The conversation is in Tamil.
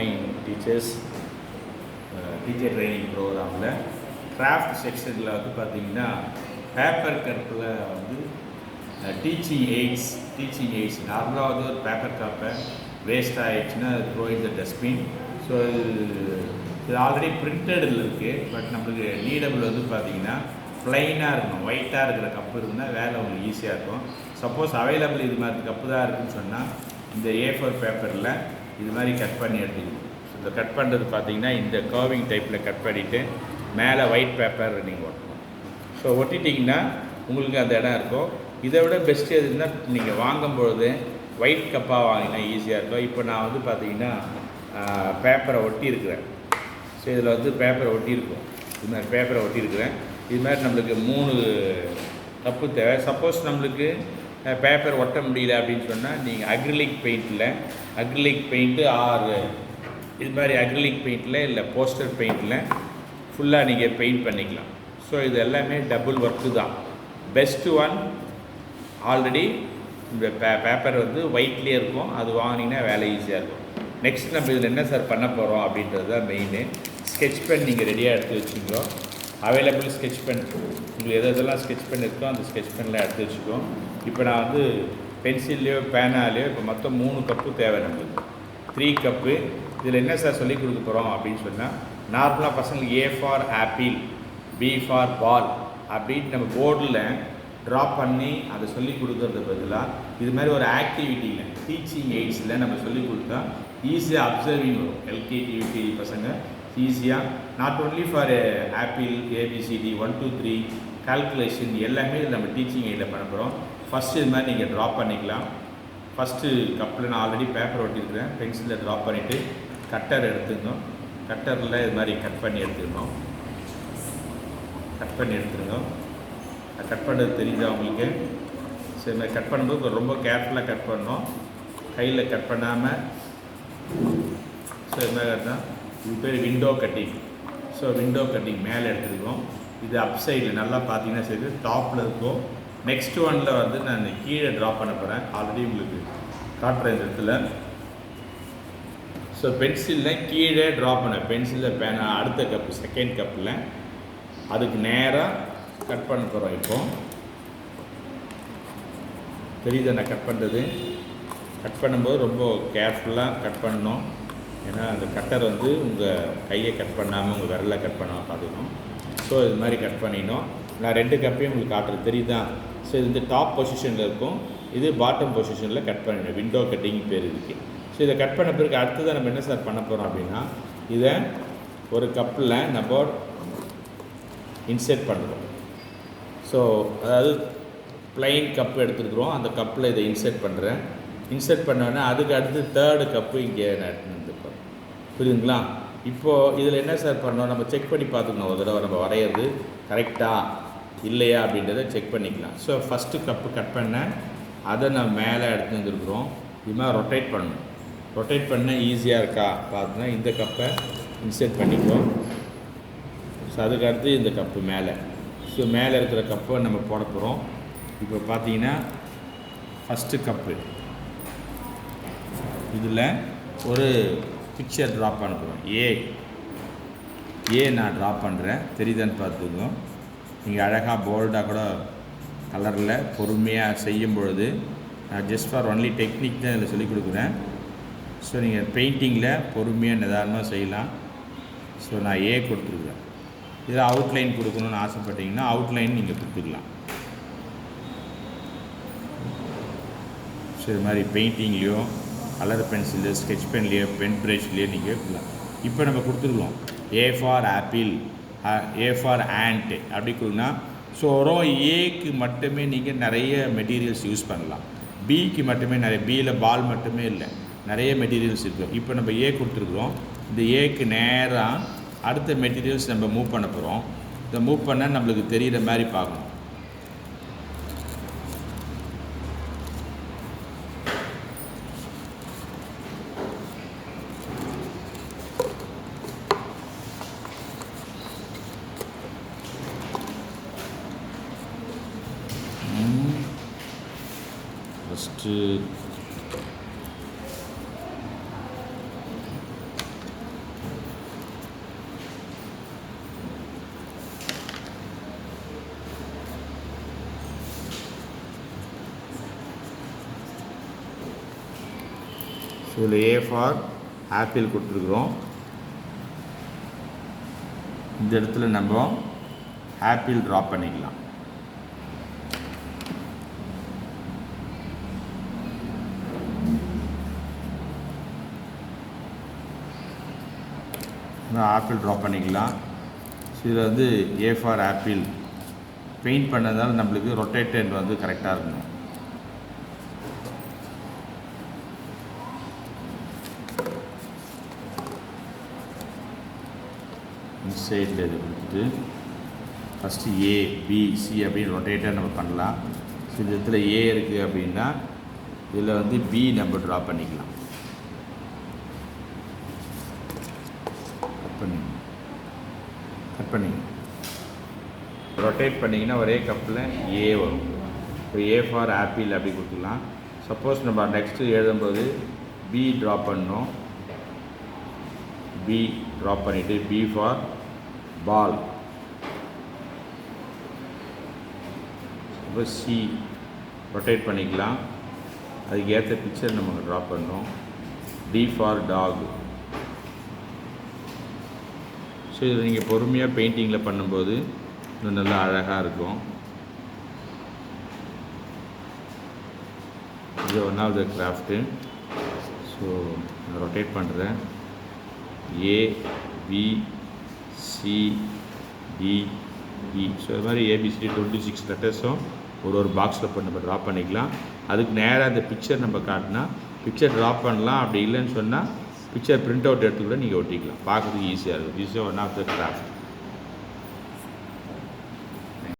ஆன்லைன் டீச்சர் ட்ரைனிங் ப்ரோக்ராமில் கிராஃப்ட் செக்ஷனில் வந்து பார்த்திங்கன்னா பேப்பர் கப்பில் வந்து டீச்சிங் எய்ட்ஸ் நார்மலாக வந்து ஒரு பேப்பர் கப்பை வேஸ்ட் ஆகிடுச்சுன்னா அது throw in the dustbin. So இது ஆல்ரெடி பிரிண்டடில் இருக்குது. பட் நம்மளுக்கு நீடபிள் வந்து பார்த்திங்கன்னா ப்ளைனாக இருக்கணும், ஒயிட்டாக இருக்கிற கப்பு இருந்தால் வேலை உங்களுக்கு ஈஸியாக இருக்கும். சப்போஸ் அவைலபிள் இது மாதிரி கப்பு தான் இருக்குதுன்னு சொன்னால் இந்த A4 பேப்பரில் இது மாதிரி கட் பண்ணி எடுத்துக்கணும். ஸோ இந்த கட் பண்ணுறது பார்த்திங்கன்னா இந்த கர்விங் டைப்பில் கட் பண்ணிவிட்டு மேலே ஒயிட் பேப்பர் நீங்கள் ஒட்டணும். ஸோ ஒட்டிட்டிங்கன்னா உங்களுக்கு அந்த இடம் இருக்கும். இதை விட பெஸ்ட்டு எதுன்னா நீங்கள் வாங்கும்பொழுது ஒயிட் கப்பாக வாங்கினா ஈஸியாக இருக்கும். இப்போ நான் வந்து பார்த்திங்கன்னா பேப்பரை ஒட்டியிருக்கிறேன். ஸோ இதில் வந்து பேப்பரை ஒட்டியிருக்கும், இது மாதிரி பேப்பரை ஒட்டியிருக்கிறேன். இது மாதிரி நம்மளுக்கு 3 கப்பு தேவை. சப்போஸ் நம்மளுக்கு பேப்பர் ஒட்ட முடியல அப்படின்னு சொன்னால் நீங்கள் அக்ரிலிக் பெயிண்ட்டு ஆர் இது மாதிரி அக்ரிலிக் பெயிண்டில் இல்லை போஸ்டர் பெயிண்டில் ஃபுல்லாக நீங்கள் பெயிண்ட் பண்ணிக்கலாம். ஸோ இது எல்லாமே டபுள் ஒர்க்கு தான். பெஸ்ட்டு ஒன் ஆல்ரெடி இந்த பேப்பர் வந்து ஒயிட்லேயே இருக்கும், அது வாங்கினீங்கன்னா வேலை ஈஸியாக இருக்கும். நெக்ஸ்ட் நம்ம இதில் என்ன சார் பண்ண போகிறோம் அப்படின்றது தான் மெயின். ஸ்கெட்ச் பென் நீங்கள் ரெடியாக எடுத்து வச்சுக்கோ. அவைலபிள் ஸ்கெட்ச் பென் உங்களுக்கு எதெல்லாம் ஸ்கெட்ச் பென் இருக்கோ அந்த ஸ்கெட்ச் பெனில் எடுத்து வச்சுக்கோ. இப்போ நான் வந்து பென்சில்லையோ பேனாலேயோ இப்போ மொத்தம் 3 கப்பு தேவை நம்மளுக்கு, 3 கப்பு. இதில் என்ன சார் சொல்லிக் கொடுக்க போகிறோம் அப்படின்னு சொன்னால் நார்மலாக பசங்களுக்கு A for apple, B for ball அப்படின்னு நம்ம போர்டில் ட்ரா பண்ணி அதை சொல்லிக் கொடுக்கறது பதிலாக இது மாதிரி ஒரு ஆக்டிவிட்டியில் டீச்சிங் எய்ட்ஸில் நம்ம சொல்லிக் கொடுத்தா ஈஸியாக அப்சர்விங் வரும். எல்கேஜி யூகேஜி பசங்க ஈஸியாக not only for apple ABCD 1 2 3 calculation எல்லாமே நம்ம டீச்சிங் எய்டில் பண்ண போகிறோம். ஃபஸ்ட்டு இது மாதிரி நீங்கள் ட்ரா பண்ணிக்கலாம். ஃபஸ்ட்டு கப்பில் நான் ஆல்ரெடி பேப்பர் ஒட்டியிருக்கிறேன். பென்சிலில் ட்ரா பண்ணிவிட்டு கட்டர் எடுத்துக்கணும். கட்டரில் இது மாதிரி கட் பண்ணி எடுத்துக்கணும். கட் பண்ணுறது தெரியுதா உங்களுக்கு? சரி, மாதிரி கட் பண்ணும்போது ரொம்ப கேர்ஃபுல்லாக கட் பண்ணணும், கையில் கட் பண்ணாமல். ஸோ இது மாதிரி தான் இது பேர் window cutting. So window cutting மேலே எடுத்துருக்கோம். இது அப் சைடில் நல்லா பார்த்தீங்கன்னா சரி டாப்பில் இருக்கும். நெக்ஸ்ட் ஒனில் வந்து நான் கீழே ட்ரா பண்ண போகிறேன். ஆல்ரெடி உங்களுக்கு காட்டுறேன் இந்த இடத்துல. ஸோ பென்சிலில் கீழே ட்ரா பண்ணேன். பென்சிலில் பேனா அடுத்த கப்பு செகண்ட் கப்பில் அதுக்கு நேராக கட் பண்ண போகிறோம். இப்போது தெரியுது நான் கட் பண்ணுறது. கட் பண்ணும்போது ரொம்ப கேர்ஃபுல்லாக கட் பண்ணணும். ஏன்னா அந்த கட்டர் வந்து உங்கள் கையை கட் பண்ணாமல் உங்கள் விரலை கட் பண்ணாமல் பார்த்துக்கணும். ஸோ இது மாதிரி கட் பண்ணிடணும். நான் 2 கப்பையும் உங்களுக்கு காட்டுறது தெரியுதா? ஸோ இது வந்து டாப் பொசிஷனில் இருக்கும், இது பாட்டம் பொசிஷனில் கட் பண்ணிடணும். விண்டோ கட்டிங் பேர் இருக்குது. ஸோ இதை கட் பண்ண பிறகு அடுத்ததான் நம்ம என்ன சார் பண்ண போகிறோம் அப்படின்னா இதை ஒரு கப்பில் நம்ம இன்செர்ட் பண்ணுறோம். ஸோ அதாவது ப்ளைன் கப்பு எடுத்துருக்குறோம், அந்த கப்பில் இதை இன்செர்ட் பண்ணோன்னா அதுக்கு அடுத்து 3rd கப்பு இங்கே நடந்துருக்கோம். புரியுதுங்களா? இப்போது இதில் என்ன சார் பண்ணோம், நம்ம செக் பண்ணி பார்த்துக்கணும். ஒரு தடவை நம்ம வரைகிறது கரெக்டாக இல்லையா அப்படின்றத செக் பண்ணிக்கலாம். ஸோ ஃபஸ்ட்டு கப்பு கட் பண்ணேன், அதை நான் மேலே எடுத்து வந்துருக்குறோம். இது மாதிரி ரொட்டேட் பண்ண ஈஸியாக இருக்கா பார்த்தோன்னா இந்த கப்பை இன்செர்ட் பண்ணிக்குவோம். ஸோ அதுக்கு அடுத்து இந்த கப்பு மேலே. ஸோ மேலே இருக்கிற கப்பை நம்ம போட போகிறோம். இப்போ பார்த்தீங்கன்னா ஃபஸ்ட்டு கப்பு இதில் ஒரு பிக்சர் ட்ரா பண்ண போகிறோம். ஏ நான் ட்ரா பண்ணுறேன், தெரியுதான்னு பார்த்துக்கோங்க. நீங்கள் அழகாக போல்டாக கூட கலரில் பொறுமையாக செய்யும் பொழுது நான் ஜஸ்ட் ஃபார் ஒன்லி டெக்னிக் தான் இதில் சொல்லிக் கொடுக்குறேன். ஸோ நீங்கள் பெயிண்டிங்கில் பொறுமையாக நிதானமாக செய்யலாம். ஸோ நான் ஏ கொடுத்துருக்குறேன். இதில் அவுட்லைன் கொடுக்கணுன்னு ஆசைப்பட்டீங்கன்னா அவுட்லைன் நீங்கள் கொடுத்துக்கலாம். ஸோ இது மாதிரி பெயிண்டிங்லேயோ கலர் பென்சில்லையோ ஸ்கெட்ச் பென்லேயோ பென் ப்ரஷ்லேயோ நீங்கள் கொடுக்கலாம். இப்போ நம்ம கொடுத்துருக்கோம் A for apple, A for and அப்படி கொடுங்கன்னா ஸோ வரும். ஏக்கு மட்டுமே நீங்கள் நிறைய மெட்டீரியல்ஸ் யூஸ் பண்ணலாம். பிக்கு மட்டுமே பியில் பால் மட்டுமே இல்லை, நிறைய மெட்டீரியல்ஸ் இருக்கும். இப்போ நம்ம ஏ கொடுத்துருக்குறோம். இந்த ஏக்கு நேராக அடுத்த மெட்டீரியல்ஸ் நம்ம மூவ் பண்ண போகிறோம். இதை மூவ் பண்ணால் நம்மளுக்கு தெரிகிற மாதிரி பார்க்கணும். ஃபஸ்ட்டு ஸோ இதில் ஏ ஃபார் ஆப்பிள் கொடுத்துருக்குறோம். இந்த இடத்துல நம்ம ஆப்பிள் ட்ரா பண்ணிக்கலாம். ஆப்பிள் ட்ரா பண்ணிக்கலாம். ஸோ இதில் வந்து ஏ ஃபார் ஆப்பிள் பெயிண்ட் பண்ணதால் நம்மளுக்கு ரொட்டேட்டட் வந்து கரெக்டாக இருக்கணும். இன்சைடில் இது கொடுத்துட்டு ஃபஸ்ட்டு ஏ பி சி அப்படின்னு ரொட்டேட்டாக நம்ம பண்ணலாம். ஸோ இந்த இடத்துல ஏ இருக்குது அப்படின்னா இதில் வந்து பி நம்ம ட்ரா பண்ணிக்கலாம். கட் பண்ணி ரொட்டேட் பண்ணிங்கன்னா ஒரே கப்பில் ஏ வரும். இப்போ ஏ ஃபார் ஆப்பிள் அப்படி கொடுத்துக்கலாம். சப்போஸ் நம்ம நெக்ஸ்ட்டு எழுதும்போது பி ட்ரா பண்ணோம். பி ட்ரா பண்ணிவிட்டு பி ஃபார் பால். இப்போ சி ரொட்டேட் பண்ணிக்கலாம். அதுக்கு ஏற்ற பிக்சர் நம்ம ட்ரா பண்ணோம். D for dog. ஸோ இதில் நீங்கள் பொறுமையாக பெயிண்டிங்கில் பண்ணும்போது இன்னும் நல்லா அழகாக இருக்கும். இது one of the craft. So நான் ரொட்டேட் பண்ணுறேன். A B C D E. So இது மாதிரி ஏபிசிடி 26 லெட்டர்ஸும் ஒரு பாக்ஸில் பண்ணி நம்ம ட்ரா பண்ணிக்கலாம். அதுக்கு நேராக அந்த பிக்சர் நம்ம காட்டினா பிக்சர் ட்ரா பண்ணலாம். அப்படி இல்லைன்னு சொன்னால் பிக்சர் பிரிண்ட் அவுட் எடுத்து கூட நீங்கள் ஒட்டிக்கலாம். பார்க்குறதுக்கு ஈஸியாக இருக்கும். ஈஸியாக ஒன் ஆஃப் த கிராஃப்ட்.